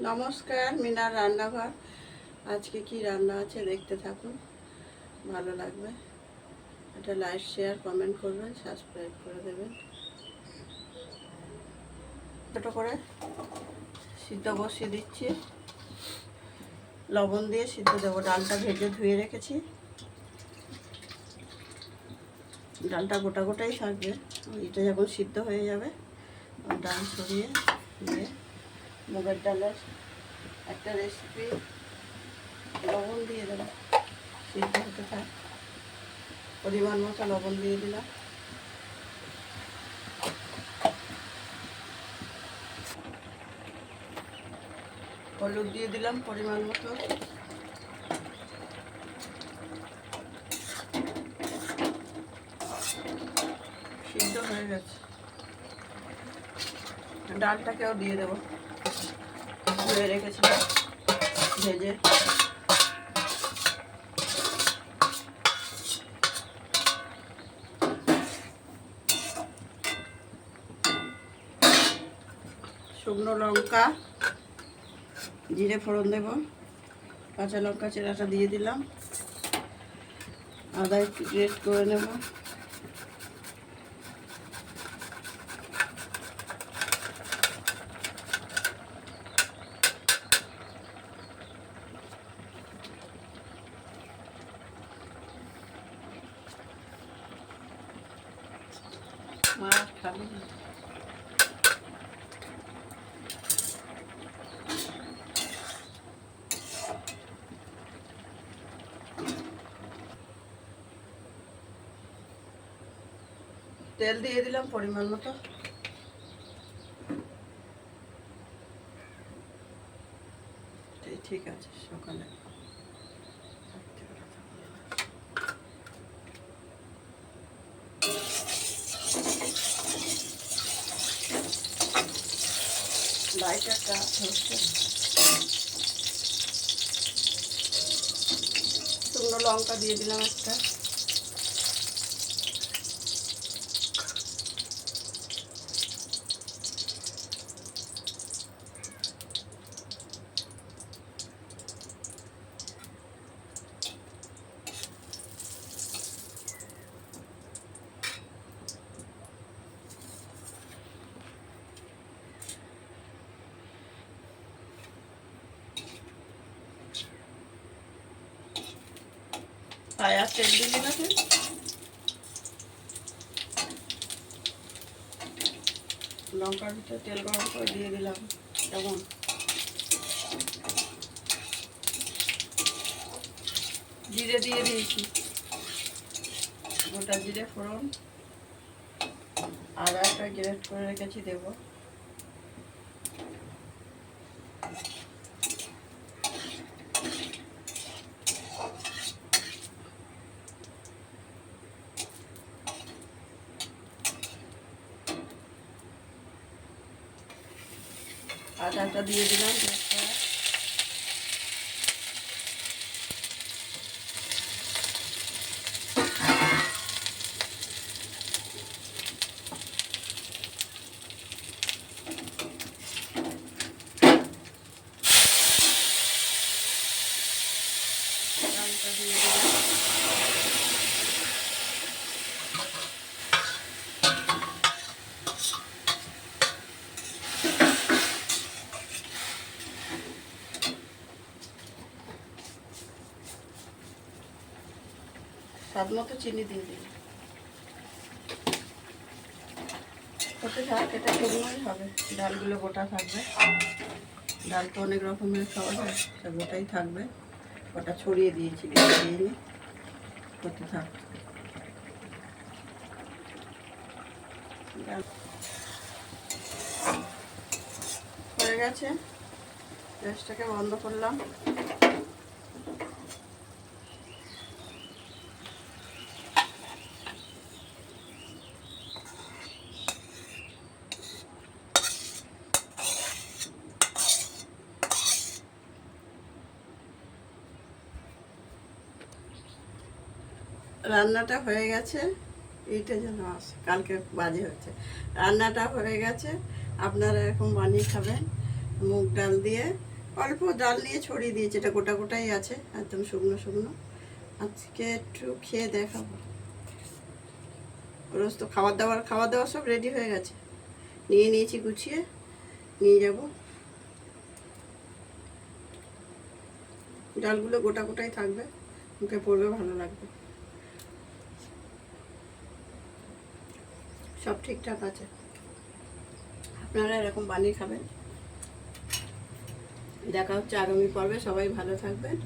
নমস্কার, মিনার রান্নাঘর। আজকে কি রান্না আছে দেখতে থাকুন, ভালো লাগবে। এটা লাইক, শেয়ার, কমেন্ট করবেন, সাবস্ক্রাইব করে দেবেন। ছোটো করে সিদ্ধ বসিয়ে দিচ্ছি, লবণ দিয়ে সিদ্ধ দেবো। ডালটা ভেজে ধুয়ে রেখেছি, ডালটা গোটা গোটাই থাকবে। এটা যখন সিদ্ধ হয়ে যাবে ডাল ছড়িয়ে দিয়ে মুগের ডালের একটা রেসিপি লবণ দিয়ে দেবো, সিদ্ধ হতে থাক। পরিমাণ মতো লবণ দিয়ে দিলাম, হলুদ দিয়ে দিলাম পরিমাণ মতো, সিদ্ধ হয়ে গেছে। ডালটাকেও দিয়ে দেবো, ধুয়ে রেখেছিলাম ভেজে। শুকনো লঙ্কা, জিরে ফোড়ন দেব, কাঁচা লঙ্কা চেরাটা দিয়ে দিলাম, আদা একটু গ্রেট করে নেব, মাছ খাবি না। তেল দিয়ে দিলাম পরিমাণ মতো, ঠিক আছে। সকালে লাইটারটা হচ্ছে, শুকনো লঙ্কা দিয়ে দিলাম একটা, আর তেল দিলি না তুই? লঙ্কার ভিতরে তেল গরম করে দিয়ে দিলাম, যেমন জিরে দিয়ে দিয়েছি, গোটা জিরে ফোড়ন, আদা একটা গ্রেট করে রেখেছি দেবো, আদাটা দিয়ে দিলাম, দিয়ে দিলাম, স্বাদ মতো চিনি দিয়ে দিলাম। হতে থাক, এটা শুকনোই হবে, ডালগুলো গোটা থাকবে। ডাল তো অনেক রকমের খাওয়া যায়, তা গোটাই থাকবে। ওটা ছড়িয়ে দিয়েছি, দিয়ে হতে থাক। হয়ে গেছে, গ্যাসটাকে বন্ধ করলাম। রান্নাটা হয়ে গেছে, এইটা যেন আসে, কালকে বাজে হচ্ছে। রান্নাটা হয়ে গেছে, আপনারা এরকম বানিয়ে খাবেন। মুগ ডাল দিয়ে অল্প ডাল নিয়ে ছড়িয়ে দিয়েছি, এটা গোটা গোটাই আছে, একদম শুকনো শুকনো। আজকে একটু খেয়ে দেখাবো। রোজ তো খাবার দাবার সব রেডি হয়ে গেছে, নিয়ে নিয়েছি, গুছিয়ে নিয়ে যাব। ডালগুলো গোটা গোটাই থাকবে, মুখে পড়বে, ভালো লাগবে। সব ঠিকঠাক আছে, আপনারা এরকম বানিয়ে খাবেন। দেখা হচ্ছে আগামী পর্বে, সবাই ভালো থাকবেন।